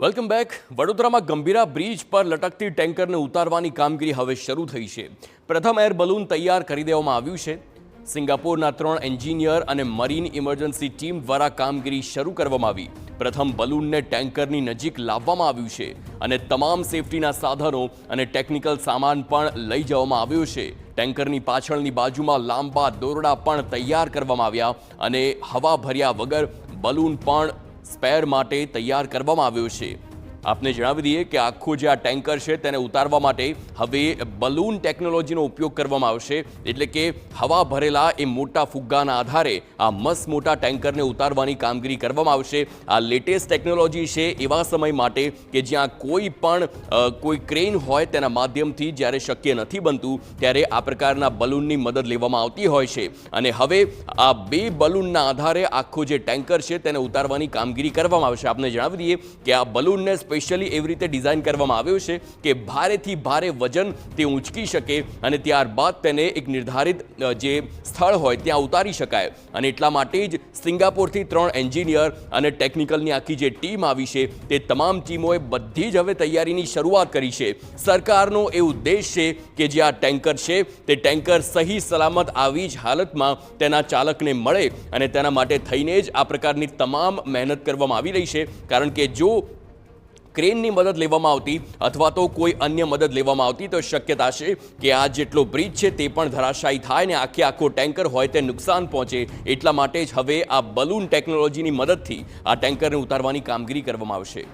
Welcome back. વડોદરામાં Gambhira bridge પર લટકતી ટેન્કરને ઉતારવાની કામગીરી હવે શરૂ થઈ છે. પ્રથમ એર બલૂન તૈયાર કરી દેવામાં આવ્યું છે. સિંગાપોરના 3 એન્જિનિયર અને મરીન ઇમરજન્સી ટીમ દ્વારા કામગીરી શરૂ કરવામાં આવી. પ્રથમ બલૂનને ટેન્કરની નજીક લાવવામાં આવ્યું છે અને તમામ સેફટીના સાધનો અને ટેકનિકલ સામાન પણ લઈ જવામાં આવ્યો છે. ટેન્કરની પાછળની બાજુમાં લાંબા દોરડા પણ તૈયાર કરવામાં આવ્યા અને હવા ભર્યા વગર બલૂન પણ સ્પેર માટે તૈયાર કરવામાં આવ્યો છે. આપને જણાવી દઈએ કે આખું જે આ ટેન્કર છે તેને ઉતારવા માટે હવે બલૂન ટેકનોલોજીનો ઉપયોગ કરવામાં આવશે. એટલે કે હવા ભરેલા એ મોટા ફુગ્ગાના આધારે આ મસ્ત મોટા ટેન્કરને ઉતારવાની કામગીરી કરવામાં આવશે. આ લેટેસ્ટ ટેકનોલોજી છે એવા સમય માટે કે જ્યાં કોઈ ક્રેન હોય તેના માધ્યમથી જ્યારે શક્ય નથી બનતું ત્યારે આ પ્રકારના બલૂનની મદદ લેવામાં આવતી હોય છે. અને હવે આ 2 બલૂનના આધારે આખું જે ટેન્કર છે તેને ઉતારવાની કામગીરી કરવામાં આવશે. આપને જણાવી દઈએ કે આ બલૂનને સ્પેશિયલી એવી રીતે ડિઝાઇન કરવામાં આવ્યો છે કે ભારેથી ભારે વજન તે ઊંચકી શકે અને ત્યારબાદ તેને એક નિર્ધારિત જે સ્થળ હોય ત્યાં ઉતારી શકાય. અને એટલા માટે જ સિંગાપોરથી 3 એન્જિનિયર અને ટેકનિકલની આખી જે ટીમ આવી છે તે તમામ ટીમોએ બધી જ હવે તૈયારીની શરૂઆત કરી છે. સરકારનો એ ઉદ્દેશ છે કે જે આ ટેન્કર છે તે ટેન્કર સહી સલામત આવી જ હાલતમાં તેના ચાલકને મળે અને તેના માટે થઈને જ આ પ્રકારની તમામ મહેનત કરવામાં આવી રહી છે. કારણ કે જો ક્રેનની મદદ લેવામાં આવતી અથવા તો કોઈ અન્ય મદદ લેવામાં આવતી તો શક્યતા છે કે આ જેટલો બ્રિજ છે તે પણ ધરાશાયી થાય ને આખો ટેન્કર હોય તે નુકસાન પહોંચે. એટલા માટે જ હવે આ બલૂન ટેકનોલોજીની મદદથી આ ટેન્કરને ઉતારવાની કામગીરી કરવામાં આવશે.